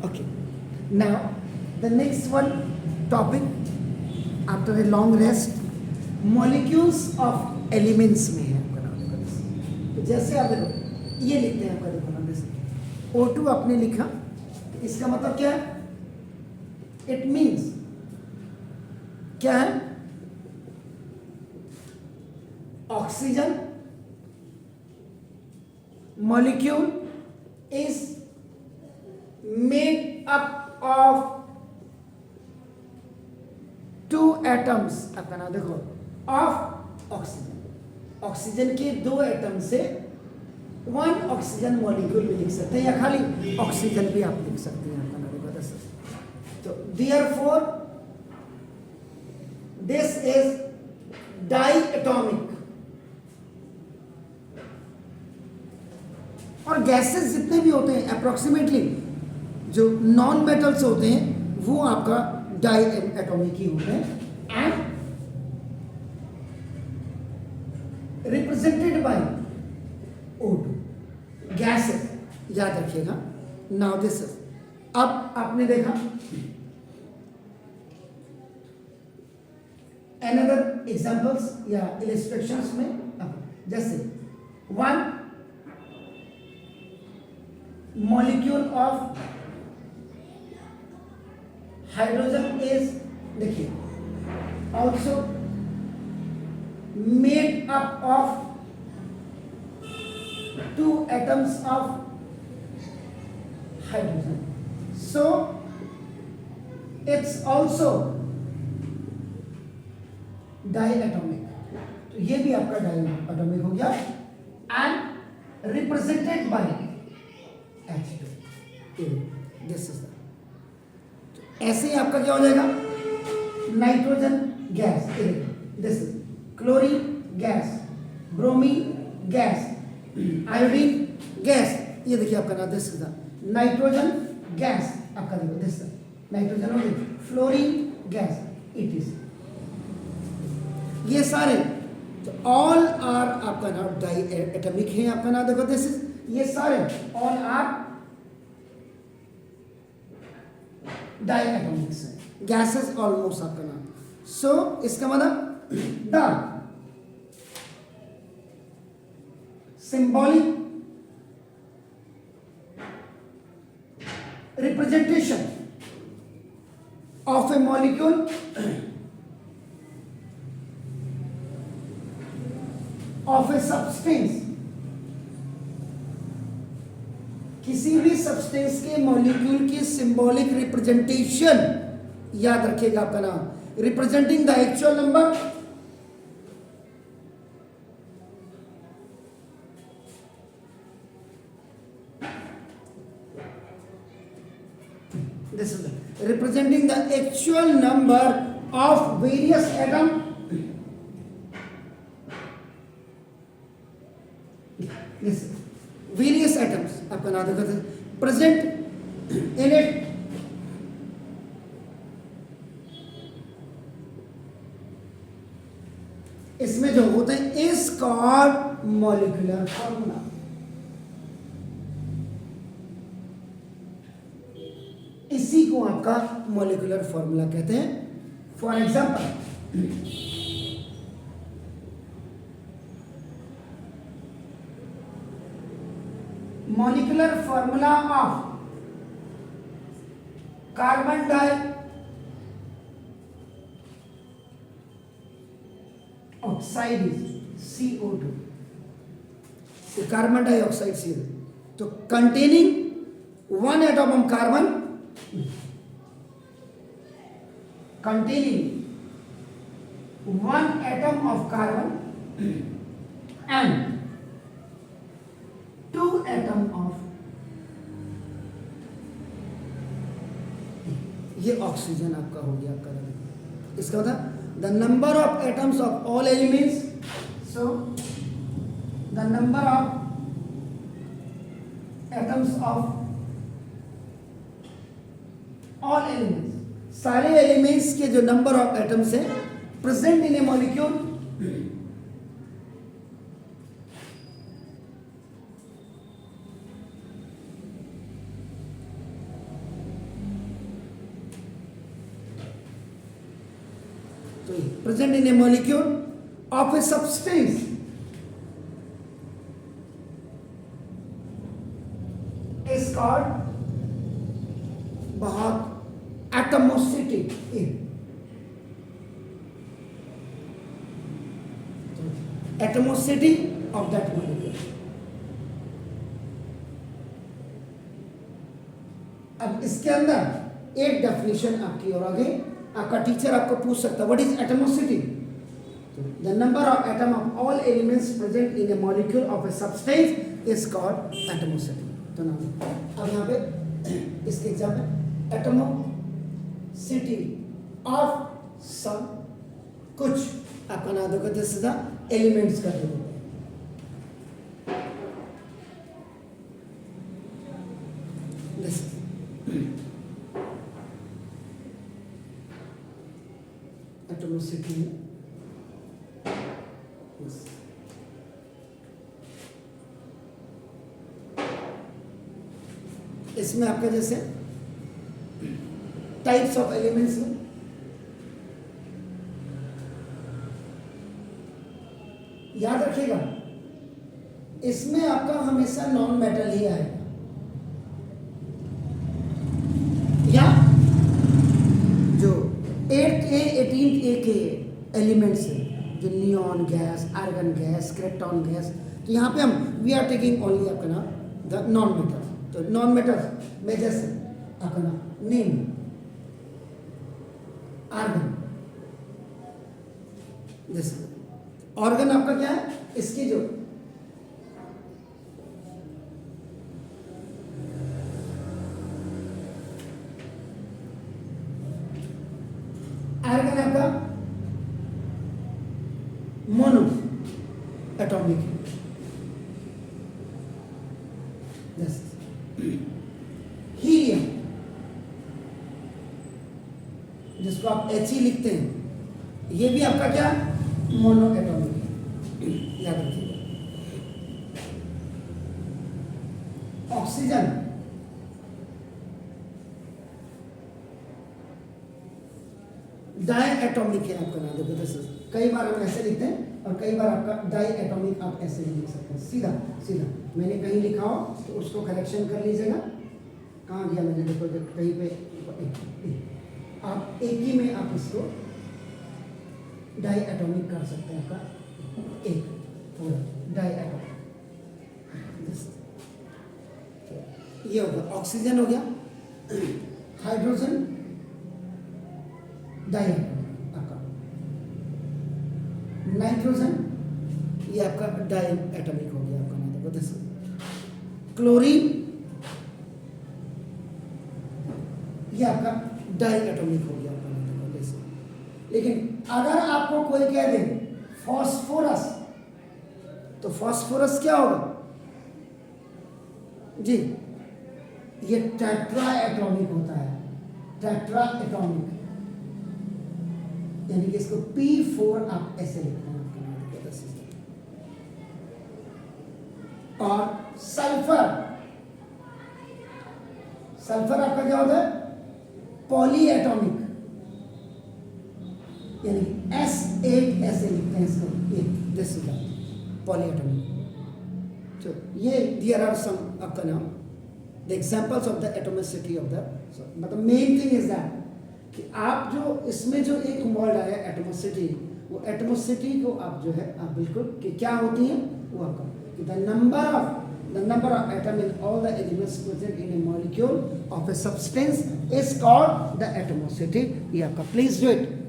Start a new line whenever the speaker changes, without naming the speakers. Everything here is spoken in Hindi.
Okay. Now, the next one topic after a long rest, molecules of elements में है आपका नाम देखो जैसे। तो जैसे आप देखो ये लिखते हैं आपका देखो नाम जैसे O2 आपने लिखा, इसका मतलब क्या है? इट मीन्स क्या है? Oxygen molecule is made up of two atoms आपका नाम देखो of ऑक्सीजन। ऑक्सीजन के दो एटम से वन ऑक्सीजन मॉलिक्यूल भी लिख सकते हैं या खाली ऑक्सीजन भी आप लिख सकते हैं आपका नाम देखो दस। तो therefore this is diatomic। और गैसेस जितने भी होते हैं अप्रोक्सीमेटली जो नॉन मेटल्स होते हैं वो आपका डाई एटॉमिक ही होते हैं and represented by O2 gases, याद रखिएगा। नाउ दिस इज, अब आपने देखा अनदर एग्जांपल्स या इलस्ट्रेशंस में जैसे one molecule of hydrogen is देखिए also made up of two atoms of hydrogen, so it's also diatomic। तो ये भी आपका diatomic हो गया and represented by H2। This is ऐसे ही आपका क्या हो जाएगा? Nitrogen gas, this is chlorine gas, bromine gas, iodine gas. ये देखिए आपका नाम दिस इज नाइट्रोजन गैस आपका देखो दिस नाइट्रोजन हो गया, फ्लोरीन गैस इट इज। ये सारे ऑल आर आपका नाम डाई एटॉमिक है आपका नाम देखो दिस इज। ये सारे ऑल आर डायटोमिक्स है, गैसेस ऑलमोस्ट आपका नाम। सो इसका मतलब the symbolic representation of A molecule of a substance, किसी भी सब्सटेंस के मॉलिक्यूल की सिंबॉलिक रिप्रेजेंटेशन, याद रखिएगा आपका नाम, representing the actual number this is representing the actual number of various atom this various atoms आपका नाम देखो प्रेजेंट इन इट इसमें जो होते हैं इज कॉल्ड मॉलिक्यूलर फॉर्मूला। इसी को आपका मॉलिक्यूलर फॉर्मूला कहते हैं। For example molecular formula of carbon dioxide is CO2। तो कार्बन डाइऑक्साइड सी तो containing one atom of carbon, containing one atom of carbon and two atom of, ये ऑक्सीजन आपका हो गया आपका। इसका मतलब the number of atoms of all elements, so the number of atoms of all elements, सारे एलिमेंट्स के जो नंबर ऑफ एटम्स है प्रेजेंट इन ए मॉलिक्यूल तो present in a molecule of a substance is called बहुत atomicity. Atomicity of that molecule. अब इसके अंदर एक डेफिनेशन आपकी और आगे आपका टीचर आपको पूछ सकता है what is एटमोसिटी। The number of atom of all elements present in a molecule of a substance is called एटमोसिटी। तो नाम अब यहाँ पे इसके एग्जाम्पल एटमोसिटी ऑफ सम कुछ आपका नाम देखो दिस इज द एलिमेंट्स कर दो। एटमोसिटी इसमें आपका जैसे टाइप्स ऑफ एलिमेंट्स में याद रखिएगा इसमें आपका हमेशा नॉन मेटल ही आएगा या जो 8A 18A के एलिमेंट्स हैं जो neon gas, argon gas, krypton gas, तो यहाँ पे हम वी आर टेकिंग ओनली आपका नाम द नॉन मेटल। तो नॉन मेटल में जैसे आपका नाम नेम आर्गन, जैसे ऑर्गन आपका क्या है इसकी जो आर्गन आपका मोनो एटॉमिक हीलियम जिसको आप He लिखते हैं ये भी आपका क्या मोनो एटॉमिक याद रखिएगा। ऑक्सीजन डाई एटॉमिक है आपका नाम देखो। कई बार हम ऐसे लिखते हैं और कई बार आपका डाई एटॉमिक आप ऐसे भी लिख सकते हैं। सीधा सीधा मैंने कहीं लिखा हो तो उसको करेक्शन कर लीजिएगा। कहाँ गया मैंने देखो कहीं पे आप एक ही में आप इसको डाई एटॉमिक कर सकते हैं। आपका एक पूरा डाई एटॉमिक ये हो गया। ऑक्सीजन हो गया, हाइड्रोजन डाई आपका, नाइट्रोजन ये आपका डाई एटॉमिक हो गया आपका नाम देखो दिस। क्लोरीन ये आपका डाई एटॉमिक हो गया आपका नाम देखो दिस। लेकिन अगर आपको कोई कह दे फास्फोरस तो फास्फोरस क्या होगा जी, ये टेट्रा एटॉमिक होता है। टेट्रा एटॉमिक यानी कि इसको P4 आप ऐसे लिखते हैं आपके नाम देखो। और सल्फर, सल्फर आपका क्या होता है पॉली एटॉमिक यानी S8 ऐसे लिखते हैं इसको एक दिस पॉली एटॉमिक। तो ये देयर आर सम आपका नाम the examples of the atomicity of the. मतलब मेन थिंग इज दैट कि आप जो इसमें जो एक वर्ड आया एटमोसिटी, वो एटमोसिटी को आप जो है आप बिल्कुल कि क्या होती है वो आपका कि the number of atom in all the elements present in a molecule of a substance is called the एटमोसिटी। ये आपका प्लीज डू इट।